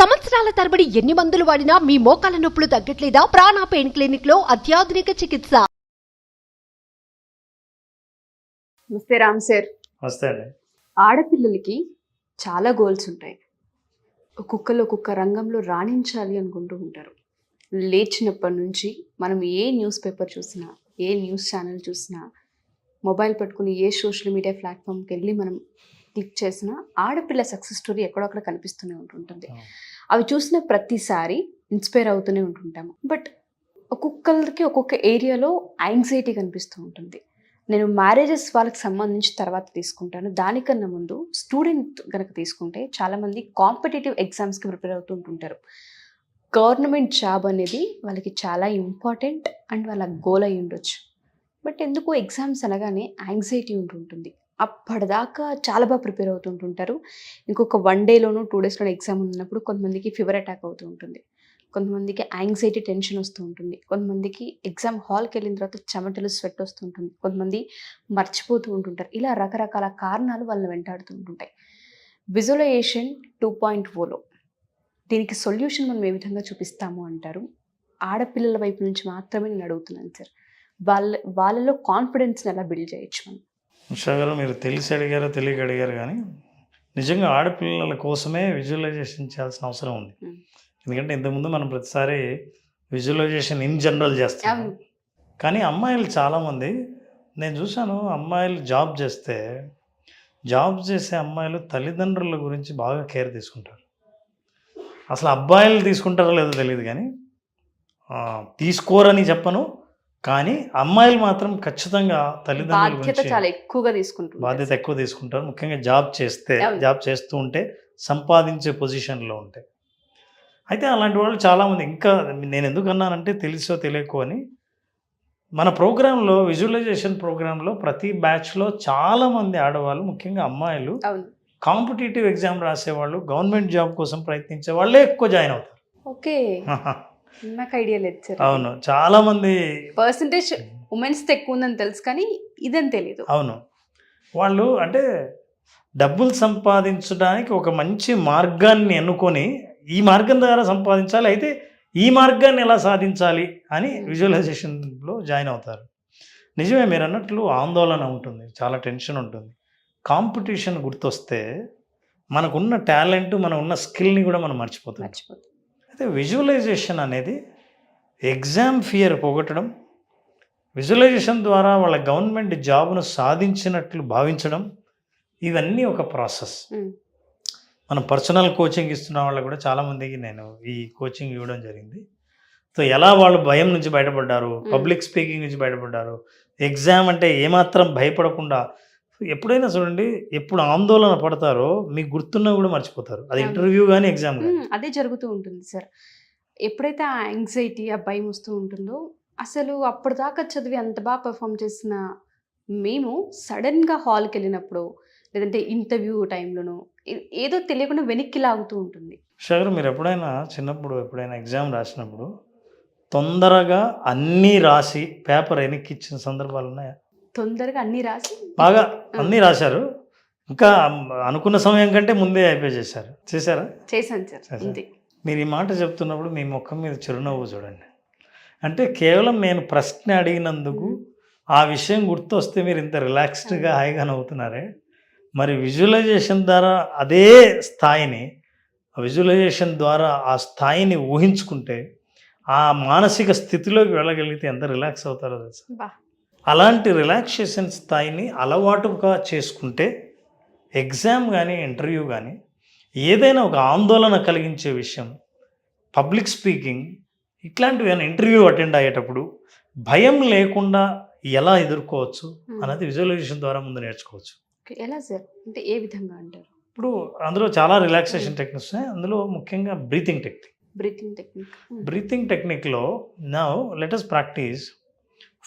సంవత్సరాల తరబడి ఎన్ని మందులు వాడినా మీ మోకాల నొప్పులు తగ్గట్లేదా? ప్రాణ పెయిన్ క్లినిక్ లో అత్యాధునిక చికిత్స. నమస్తే రామ్ సార్. వస్తే అండి. ఆడపిల్లలకి చాలా గోల్స్ ఉంటాయి. ఒక్కొక్క రంగంలో రాణించాలి అనుకుంటూ ఉంటారు. లేచినప్పటి నుంచి మనం ఏ న్యూస్ పేపర్ చూసినా, ఏ న్యూస్ ఛానల్ చూసినా, మొబైల్ పట్టుకుని ఏ సోషల్ మీడియా ప్లాట్ఫామ్కి వెళ్ళి మనం క్లిక్ చేసినా ఆడపిల్ల సక్సెస్ స్టోరీ ఎక్కడొక్కడ కనిపిస్తూనే ఉంటుంటుంది. అవి చూసిన ప్రతిసారి ఇన్స్పైర్ అవుతూనే ఉంటుంటాము. బట్ ఒక్కొక్కరికి ఒక్కొక్క ఏరియాలో యాంగ్జైటీ కనిపిస్తూ ఉంటుంది. నేను మ్యారేజెస్ వాళ్ళకి సంబంధించి తర్వాత తీసుకుంటాను. దానికన్నా ముందు స్టూడెంట్ కనుక తీసుకుంటే చాలామంది కాంపిటేటివ్ ఎగ్జామ్స్కి ప్రిపేర్ అవుతూ ఉంటుంటారు. గవర్నమెంట్ జాబ్ అనేది వాళ్ళకి చాలా ఇంపార్టెంట్ అండ్ వాళ్ళ గోల్ అయి ఉండొచ్చు. బట్ ఎందుకు ఎగ్జామ్స్ అనగానే యాంగ్జైటీ ఉంటుంటుంది. అప్పటిదాకా చాలా బాగా ప్రిపేర్ అవుతుంటుంటారు. ఇంకొక 1 డేలోనూ 2 డేస్లోనూ ఎగ్జామ్ ఉన్నప్పుడు కొంతమందికి ఫీవర్ అటాక్ అవుతూ ఉంటుంది, కొంతమందికి యాంగ్జైటీ టెన్షన్ వస్తూ ఉంటుంది, కొంతమందికి ఎగ్జామ్ హాల్కి వెళ్ళిన తర్వాత చెమటలు స్వెట్ వస్తూ ఉంటుంది, కొంతమంది మర్చిపోతూ ఉంటుంటారు. ఇలా రకరకాల కారణాలు వాళ్ళని వెంటాడుతూ ఉంటుంటాయి. విజువలైజేషన్ 2.0లో దీనికి సొల్యూషన్ మనం ఏ విధంగా చూపిస్తాము అంటారు? ఆడపిల్లల వైపు నుంచి మాత్రమే నేను అడుగుతున్నాను సార్. వాళ్ళలో కాన్ఫిడెన్స్ని ఎలా బిల్డ్ చేయొచ్చు మనం? ఉషా గారు, మీరు తెలిసి అడిగారో తెలియక అడిగారు, కానీ నిజంగా ఆడపిల్లల కోసమే విజువలైజేషన్ చేయాల్సిన అవసరం ఉంది. ఎందుకంటే ఇంతకుముందు మనం ప్రతిసారి విజువలైజేషన్ ఇన్ జనరల్ చేస్తాం, కానీ అమ్మాయిలు చాలామంది నేను చూశాను. అమ్మాయిలు జాబ్ చేసే అమ్మాయిలు తల్లిదండ్రుల గురించి బాగా కేర్ తీసుకుంటారు. అసలు అబ్బాయిలు తీసుకుంటారో లేదో తెలియదు, కానీ తీసుకోరని చెప్పను, కానీ అమ్మాయిలు మాత్రం ఖచ్చితంగా తల్లిదండ్రుల గురించి బాధ్యత ఎక్కువ తీసుకుంటారు. ముఖ్యంగా జాబ్ చేస్తూ ఉంటే సంపాదించే పొజిషన్లో ఉంటే. అయితే అలాంటి వాళ్ళు చాలామంది, ఇంకా నేను ఎందుకు అన్నానంటే తెలుసో తెలియకో అని, మన ప్రోగ్రాంలో విజువలైజేషన్ ప్రోగ్రాంలో ప్రతి బ్యాచ్లో చాలామంది ఆడవాళ్ళు, ముఖ్యంగా అమ్మాయిలు, కాంపిటేటివ్ ఎగ్జామ్ రాసేవాళ్ళు, గవర్నమెంట్ జాబ్ కోసం ప్రయత్నించే వాళ్ళే ఎక్కువ జాయిన్ అవుతారు. ఓకే, నాకు ఐడియా లేదు సార్. అవును, చాలా మంది పర్సంటేజ్ ఉమెన్స్ ఎక్కువ ఉందని తెలుసు, కానీ ఇదని తెలియదు. అవును, వాళ్ళు అంటే డబ్బులు సంపాదించడానికి ఒక మంచి మార్గాన్ని ఎన్నుకొని ఈ మార్గం ద్వారా సంపాదించాలి, అయితే ఈ మార్గాన్ని ఎలా సాధించాలి అని విజువలైజేషన్లో జాయిన్ అవుతారు. నిజమే, మీరు అన్నట్లు ఆందోళన ఉంటుంది, చాలా టెన్షన్ ఉంటుంది. కాంపిటీషన్ గుర్తొస్తే మనకున్న టాలెంట్, మన ఉన్న స్కిల్ని కూడా మనం మర్చిపోతాం. అయితే విజువలైజేషన్ అనేది ఎగ్జామ్ ఫియర్ పోగొట్టడం, విజువలైజేషన్ ద్వారా వాళ్ళ గవర్నమెంట్ జాబ్ను సాధించినట్లు భావించడం, ఇవన్నీ ఒక ప్రాసెస్. మనం పర్సనల్ కోచింగ్ ఇస్తున్న వాళ్ళకు కూడా చాలామందికి నేను ఈ కోచింగ్ ఇవ్వడం జరిగింది. సో ఎలా వాళ్ళు భయం నుంచి బయటపడ్డారు, పబ్లిక్ స్పీకింగ్ నుంచి బయటపడ్డారు, ఎగ్జామ్ అంటే ఏమాత్రం భయపడకుండా. ఎప్పుడైనా చూడండి, ఎప్పుడు ఆందోళన పడతారో మీకు గుర్తున్నా కూడా మర్చిపోతారు. అది ఇంటర్వ్యూ కానీ ఎగ్జామ్ కానీ. అదే జరుగుతూ ఉంటుంది సార్. ఎప్పుడైతే ఆ యాంగ్జైటీ, ఆ భయం వస్తూ ఉంటుందో, అసలు అప్పటిదాకా చదివి అంత బాగా పర్ఫామ్ చేసిన మేము సడన్గా హాల్కి వెళ్ళినప్పుడు, లేదంటే ఇంటర్వ్యూ టైంలోనో ఏదో తెలియకుండా వెనక్కి లాగుతూ ఉంటుంది. షగర్, మీరు ఎప్పుడైనా చిన్నప్పుడు ఎగ్జామ్ రాసినప్పుడు తొందరగా అన్నీ రాసి పేపర్ వెనక్కి ఇచ్చిన సందర్భాలు ఉన్నాయా? తొందరగా అన్నీ రాసి బాగా అన్నీ రాశారు, ఇంకా అనుకున్న సమయం కంటే ముందే చేశారా? చేశాను సార్. మీరు ఈ మాట చెప్తున్నప్పుడు మీ ముఖం మీద చిరునవ్వు చూడండి. అంటే కేవలం నేను ప్రశ్న అడిగినందుకు ఆ విషయం గుర్తొస్తే మీరు ఇంత రిలాక్స్డ్గా హాయిగా నవ్వుతున్నారే. మరి విజువలైజేషన్ ద్వారా అదే స్థాయిని, విజువలైజేషన్ ద్వారా ఆ స్థాయిని ఊహించుకుంటే, ఆ మానసిక స్థితిలోకి వెళ్ళగలిగితే ఎంత రిలాక్స్ అవుతారో తెలుసా? అలాంటి రిలాక్సేషన్ స్థాయిని అలవాటుగా చేసుకుంటే ఎగ్జామ్ కానీ ఇంటర్వ్యూ కానీ ఏదైనా ఒక ఆందోళన కలిగించే విషయం, పబ్లిక్ స్పీకింగ్ ఇట్లాంటివి ఇంటర్వ్యూ అటెండ్ అయ్యేటప్పుడు భయం లేకుండా ఎలా ఎదుర్కోవచ్చు అన్నది విజువలైజేషన్ ద్వారా ముందు నేర్చుకోవచ్చు. ఎలా సార్? అంటే ఏ విధంగా అంటారు? ఇప్పుడు అందులో చాలా రిలాక్సేషన్ టెక్నిక్స్ ఉన్నాయి. అందులో ముఖ్యంగా బ్రీతింగ్ టెక్నిక్లో నౌ లెట్ us ప్రాక్టీస్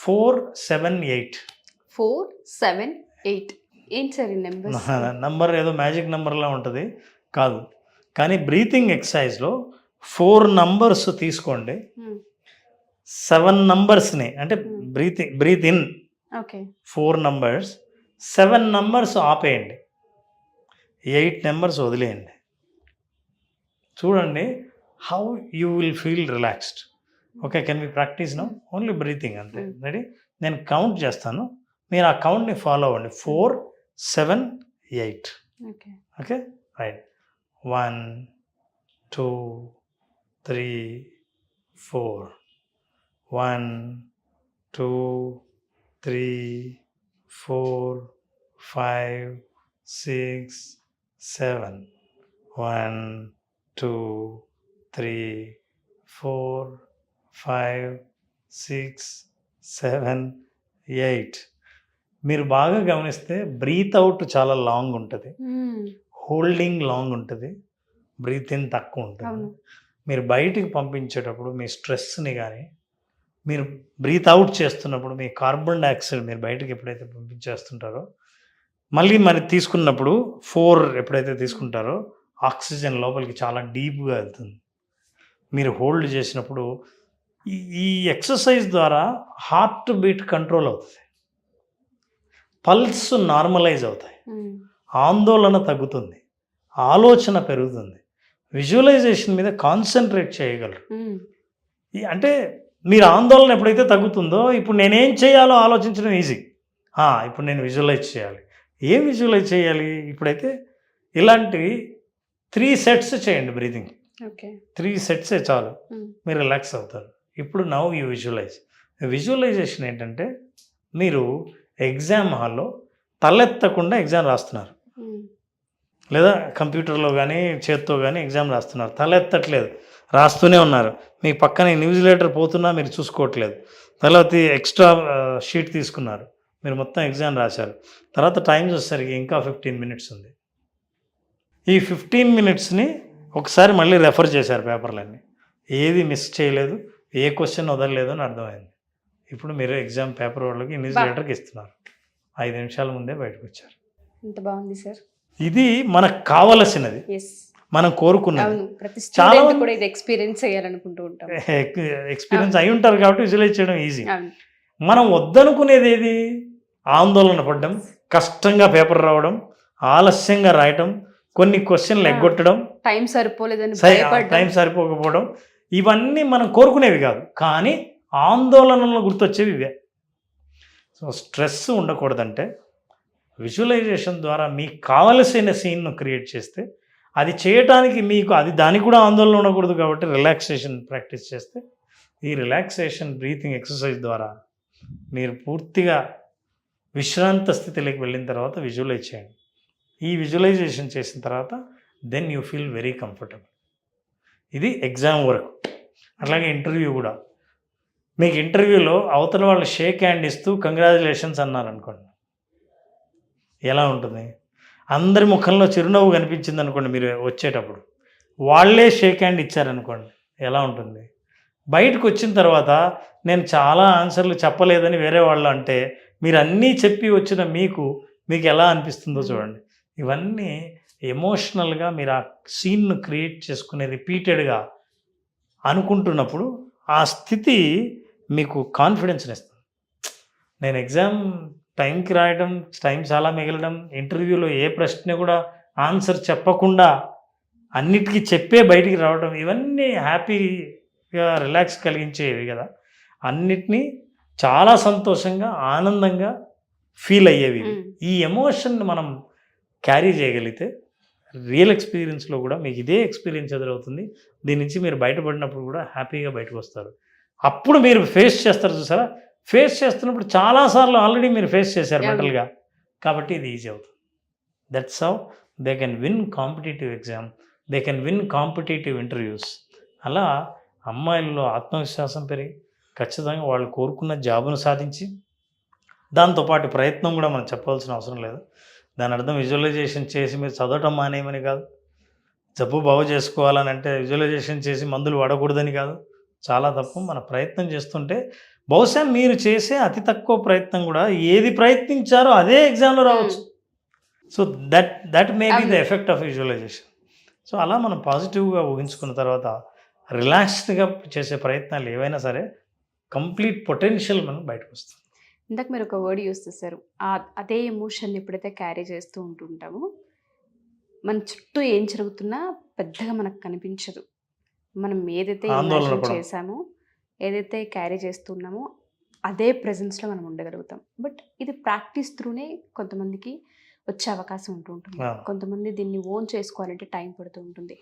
4-7-8. 4-7-8 ఏంటి సార్ ఈ నంబర్? ఏదో మ్యాజిక్ నెంబర్లా ఉంటుంది కాదు, కానీ బ్రీతింగ్ ఎక్సర్సైజ్లో 4 నంబర్స్ తీసుకోండి, 7 నంబర్స్ని అంటే బ్రీత్ ఇన్ 4 నంబర్స్, 7 నంబర్స్ ఆపేయండి, 8 నెంబర్స్ వదిలేయండి. చూడండి how you will feel relaxed. Okay, can we practice now? Only breathing అంతే. రెడీ? నేను కౌంట్ చేస్తాను, మీరు ఆ కౌంట్ని ఫాలో అవ్వండి. 4, 7, 8. ఓకే. Okay, right. 1, 2, 3, 4. 1, 2, 3, 4, 5, 6, 7. 1, 2, 3, 4, 5, 6, 7, 8. మీరు బాగా గమనిస్తే బ్రీత్ అవుట్ చాలా లాంగ్ ఉంటుంది, హోల్డింగ్ లాంగ్ ఉంటుంది, బ్రీత్ ఇన్ తక్కువ ఉంటుంది. అవును. మీరు బయటికి పంపించేటప్పుడు మీ స్ట్రెస్ని కానీ, మీరు బ్రీత్ అవుట్ చేస్తున్నప్పుడు మీ కార్బన్ డైఆక్సైడ్ మీరు బయటకు ఎప్పుడైతే పంపించేస్తుంటారో, మళ్ళీ మరి తీసుకున్నప్పుడు 4 ఎప్పుడైతే తీసుకుంటారో ఆక్సిజన్ లోపలికి చాలా డీప్గా వెళ్తుంది. మీరు హోల్డ్ చేసినప్పుడు ఈ ఎక్సర్సైజ్ ద్వారా హార్ట్ బీట్ కంట్రోల్ అవుతుంది, పల్స్ నార్మలైజ్ అవుతాయి, ఆందోళన తగ్గుతుంది, ఆలోచన పెరుగుతుంది, విజువలైజేషన్ మీద కాన్సన్ట్రేట్ చేయగలరు. అంటే మీరు ఆందోళన ఎప్పుడైతే తగ్గుతుందో, ఇప్పుడు నేనేం చేయాలో ఆలోచించడం ఈజీ. ఇప్పుడు నేను విజువలైజ్ చేయాలి. ఏం విజువలైజ్ చేయాలి? ఇప్పుడైతే ఇలాంటివి 3 సెట్స్ చేయండి బ్రీతింగ్. ఓకే. 3 సెట్సే చాలు, మీరు రిలాక్స్ అవుతారు. ఇప్పుడు నవ్ యూ విజువలైజ్. విజువలైజేషన్ ఏంటంటే, మీరు ఎగ్జామ్ హాల్లో తలెత్తకుండా ఎగ్జామ్ రాస్తున్నారు, లేదా కంప్యూటర్లో కానీ చేత్తో కానీ ఎగ్జామ్ రాస్తున్నారు, తలెత్తట్లేదు, రాస్తూనే ఉన్నారు. మీ పక్కన న్యూజిలేటర్ పోతున్నా మీరు చూసుకోవట్లేదు. తర్వాత ఎక్స్ట్రా షీట్ తీసుకున్నారు, మీరు మొత్తం ఎగ్జామ్ రాశారు. తర్వాత టైం చూసేసరికి ఇంకా 15 మినిట్స్ ఉంది. ఈ 15 మినిట్స్ని ఒకసారి మళ్ళీ రెఫర్ చేశారు పేపర్లన్నీ, ఏది మిస్ చేయలేదు, ఏ క్వశ్చన్ వదలలేదు అని అర్థమైంది. ఇప్పుడు మీరు ఎగ్జామ్ పేపర్ వాళ్ళకి ఇన్విజిలేటర్కి ఇస్తున్నారు, 5 నిమిషాల ముందే బయటకు వచ్చారు. ఎంత బాగుంది సార్. ఇది మనకు కావలసినది, మనం కోరుకున్నది. చాలా కూడా ఇది ఎక్స్పీరియన్స్ చేయాలనుకుంటూ ఉంటాం. ఎక్స్పీరియన్స్ అయి ఉంటారు కాబట్టి విజువలైజ్ చేయడం ఈజీ. మనం వద్దనుకునేది ఏది? ఆందోళన పడడం, కష్టంగా పేపర్ రావడం, ఆలస్యంగా రాయటం, కొన్ని క్వశ్చన్లు ఎగ్గొట్టడం, టైం సరిపోలేదని టైం సరిపోకపోవడం, ఇవన్నీ మనం కోరుకునేవి కాదు, కానీ ఆందోళనలు గుర్తొచ్చేవి ఇవే. సో స్ట్రెస్ ఉండకూడదంటే విజువలైజేషన్ ద్వారా మీకు కావలసిన సీన్ను క్రియేట్ చేస్తే, అది చేయటానికి మీకు దానికి కూడా ఆందోళన ఉండకూడదు కాబట్టి రిలాక్సేషన్ ప్రాక్టీస్ చేస్తే, ఈ రిలాక్సేషన్ బ్రీతింగ్ ఎక్సర్సైజ్ ద్వారా మీరు పూర్తిగా విశ్రాంత స్థితిలోకి వెళ్ళిన తర్వాత విజువలైజ్ చేయండి. ఈ విజువలైజేషన్ చేసిన తర్వాత then you feel very comfortable. ఇది ఎగ్జామ్ వరకు. అట్లాగే ఇంటర్వ్యూ కూడా, మీకు ఇంటర్వ్యూలో అవతల వాళ్ళు షేక్ హ్యాండ్ ఇస్తూ కంగ్రాచులేషన్స్ అన్నారనుకోండి, ఎలా ఉంటుంది? అందరి ముఖంలో చిరునవ్వు కనిపించింది అనుకోండి, మీరు వచ్చేటప్పుడు వాళ్ళే షేక్ హ్యాండ్ ఇచ్చారనుకోండి, ఎలా ఉంటుంది? బయటకు వచ్చిన తర్వాత నేను చాలా ఆన్సర్లు చెప్పలేదని వేరే వాళ్ళు అంటే, మీరు అన్నీ చెప్పి వచ్చిన మీకు ఎలా అనిపిస్తుందో చూడండి. ఇవన్నీ ఎమోషనల్గా మీరు ఆ సీన్ను క్రియేట్ చేసుకునే రిపీటెడ్గా అనుకుంటున్నప్పుడు ఆ స్థితి మీకు కాన్ఫిడెన్స్ని ఇస్తుంది. నేను ఎగ్జామ్ టైంకి రాయడం, టైం చాలా మిగలడం, ఇంటర్వ్యూలో ఏ ప్రశ్న కూడా ఆన్సర్ చెప్పకుండా అన్నిటికీ చెప్పే బయటికి రావడం, ఇవన్నీ హ్యాపీగా రిలాక్స్ కలిగించేవి కదా. అన్నిటినీ చాలా సంతోషంగా ఆనందంగా ఫీల్ అయ్యేవి. ఈ ఎమోషన్ని మనం క్యారీ చేయగలిగితే రియల్ ఎక్స్పీరియన్స్లో కూడా మీకు ఇదే ఎక్స్పీరియన్స్ ఎదురవుతుంది. దీని నుంచి మీరు బయటపడినప్పుడు కూడా హ్యాపీగా బయటకు వస్తారు. అప్పుడు మీరు ఫేస్ చేస్తారు చూసారా, ఫేస్ చేస్తున్నప్పుడు చాలాసార్లు ఆల్రెడీ మీరు ఫేస్ చేశారు మెంటల్గా, కాబట్టి ఇది ఈజీ అవుతుంది. That's how they can win competitive exam, they can win competitive interviews. అలా అమ్మాయిల్లో ఆత్మవిశ్వాసం పెరిగి ఖచ్చితంగా వాళ్ళు కోరుకున్న జాబును సాధించి, దాంతోపాటు ప్రయత్నం కూడా మనం చెప్పవలసిన అవసరం లేదు. దాని అర్థం విజువలైజేషన్ చేసి మీరు చదవటం మానేయమని కాదు, జబ్బు బాగు చేసుకోవాలని అంటే విజువలైజేషన్ చేసి మందులు వాడకూడదని కాదు. చాలా తప్పు. మన ప్రయత్నం చేస్తుంటే బహుశా మీరు చేసే అతి తక్కువ ప్రయత్నం కూడా ఏది ప్రయత్నించారో అదే ఎగ్జామ్లో రావచ్చు. So that may be the effect of visualisation. So అలా మనం పాజిటివ్గా ఊహించుకున్న తర్వాత రిలాక్స్డ్గా చేసే ప్రయత్నాలు ఏవైనా సరే కంప్లీట్ పొటెన్షియల్ మనం బయటకు వస్తుంది. ఇందాక మీరు ఒక వర్డ్ యూస్ చేశారు, అదే ఎమోషన్ ఎప్పుడైతే క్యారీ చేస్తూ ఉంటుంటామో మన చుట్టూ ఏం జరుగుతున్నా పెద్దగా మనకు కనిపించదు. మనం ఏదైతే ఆందోళన imagine పడం. చేసామో, ఏదైతే క్యారీ చేస్తున్నామో అదే ప్రెజెన్స్‌లో మనం ఉండగలుగుతాం. బట్ ఇది ప్రాక్టీస్ త్రూనే కొంతమందికి వచ్చే అవకాశం ఉంటూ ఉంటుంది. ఆ. కొంతమంది దీన్ని ఓన్ చేసుకోవాలంటే టైం పడుతూ ఉంటుంది.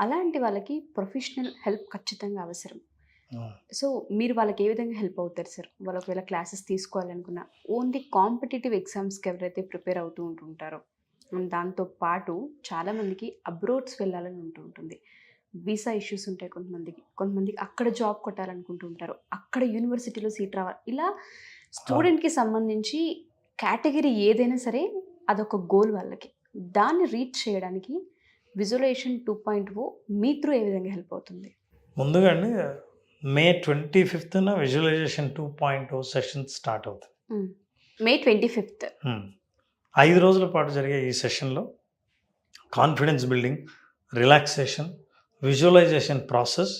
అలాంటి వాళ్ళకి ప్రొఫెషనల్ హెల్ప్ ఖచ్చితంగా అవసరం. సో మీరు వాళ్ళకి ఏ విధంగా హెల్ప్ అవుతారు సార్? వాళ్ళు ఒకవేళ క్లాసెస్ తీసుకోవాలనుకున్నా, ఓన్లీ కాంపిటీటివ్ ఎగ్జామ్స్కి ఎవరైతే ప్రిపేర్ అవుతూ ఉంటుంటారో, అండ్ దాంతో పాటు చాలామందికి అబ్రోడ్స్ వెళ్ళాలని ఉంటూ ఉంటుంది. వీసా ఇష్యూస్ ఉంటాయి కొంతమందికి అక్కడ జాబ్ కొట్టాలనుకుంటూ ఉంటారు, అక్కడ యూనివర్సిటీలో సీట్ రావాలి. ఇలా స్టూడెంట్కి సంబంధించి కేటగిరీ ఏదైనా సరే అదొక గోల్ వాళ్ళకి. దాన్ని రీచ్ చేయడానికి విజువలైజేషన్ 2.0 మీ త్రూ ఏ విధంగా హెల్ప్ అవుతుంది? ముందుగా అండి మే 25న విజువలైజేషన్ 2.0 సెషన్ స్టార్ట్ అవుతుంది. May 25th. 5 రోజుల పాటు జరిగే ఈ సెషన్లో confidence building, relaxation, visualisation process,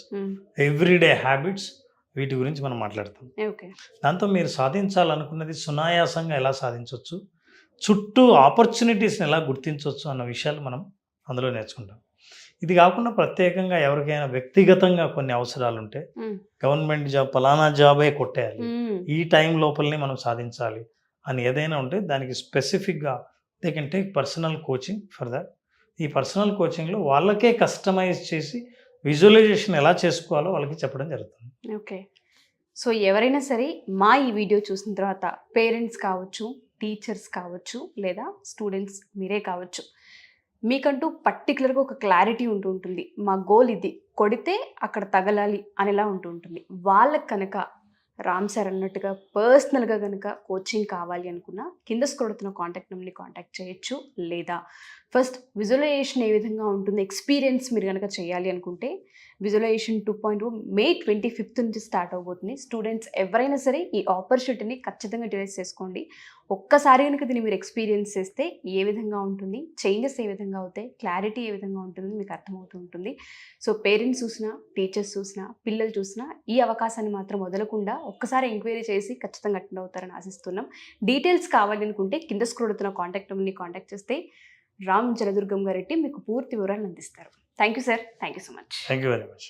everyday habits, వీటి గురించి మనం మాట్లాడతాం. ఓకే. దాంతో మీరు సాధించాలనుకున్నది సునాయాసంగా ఎలా సాధించవచ్చు, చుట్టూ ఆపర్చునిటీస్ని ఎలా గుర్తించవచ్చు అన్న విషయాలు మనం అందులో నేర్చుకుంటాం. ఇది కాకుండా ప్రత్యేకంగా ఎవరికైనా వ్యక్తిగతంగా కొన్ని అవసరాలు ఉంటే, గవర్నమెంట్ జాబ్ ఫలానా జాబే కొట్టేయాలి, ఈ టైం లోపలనే మనం సాధించాలి అని ఏదైనా ఉంటే దానికి స్పెసిఫిక్గా they can take personal coaching for that. ఈ పర్సనల్ కోచింగ్లో వాళ్ళకే కస్టమైజ్ చేసి విజువలైజేషన్ ఎలా చేసుకోవాలో వాళ్ళకి చెప్పడం జరుగుతుంది. ఓకే. సో ఎవరైనా సరే మా ఈ వీడియో చూసిన తర్వాత పేరెంట్స్ కావచ్చు, టీచర్స్ కావచ్చు, లేదా స్టూడెంట్స్ మీరే కావచ్చు, మీకంటూ పర్టికులర్గా ఒక క్లారిటీ ఉంటూ ఉంటుంది. మా గోల్ ఇది, కొడితే అక్కడ తగలాలి అనేలా ఉంటూ ఉంటుంది. వాళ్ళకి కనుక రామ్ సార్ అన్నట్టుగా పర్సనల్గా కనుక కోచింగ్ కావాలి అనుకున్నా కింద స్క్రోల్ అవుతున్న కాంటాక్ట్ నెంబర్ని కాంటాక్ట్ చేయొచ్చు. లేదా ఫస్ట్ విజువలైజేషన్ ఏ విధంగా ఉంటుంది ఎక్స్పీరియన్స్ మీరు కనుక చేయాలి అనుకుంటే విజువలైజేషన్ 2.0 మే 25th నుంచి స్టార్ట్ అవబోతుంది. స్టూడెంట్స్ ఎవరైనా సరే ఈ ఆపర్చునిటీని ఖచ్చితంగా యూటిలైజ్ చేసుకోండి. ఒక్కసారి కనుక దీన్ని మీరు ఎక్స్పీరియన్స్ చేస్తే ఏ విధంగా ఉంటుంది, చేంజెస్ ఏ విధంగా అవుతాయి, క్లారిటీ ఏ విధంగా ఉంటుందని మీకు అర్థమవుతూ ఉంటుంది. సో పేరెంట్స్ చూసినా, టీచర్స్ చూసినా, పిల్లలు చూసినా ఈ అవకాశాన్ని మాత్రం వదలకుండా ఒక్కసారి ఎంక్వైరీ చేసి ఖచ్చితంగా అటెండ్ అవుతారని ఆశిస్తున్నాం. డీటెయిల్స్ కావాలి అనుకుంటే కింద స్క్రోల్ అవుతున్న కాంటాక్ట్ నెంబర్ని కాంటాక్ట్ చేస్తే రామ్ జలదుర్గం గారెడ్డి మీకు పూర్తి వివరాలను అందిస్తారు. Thank you sir. Thank you so much. Thank you very much.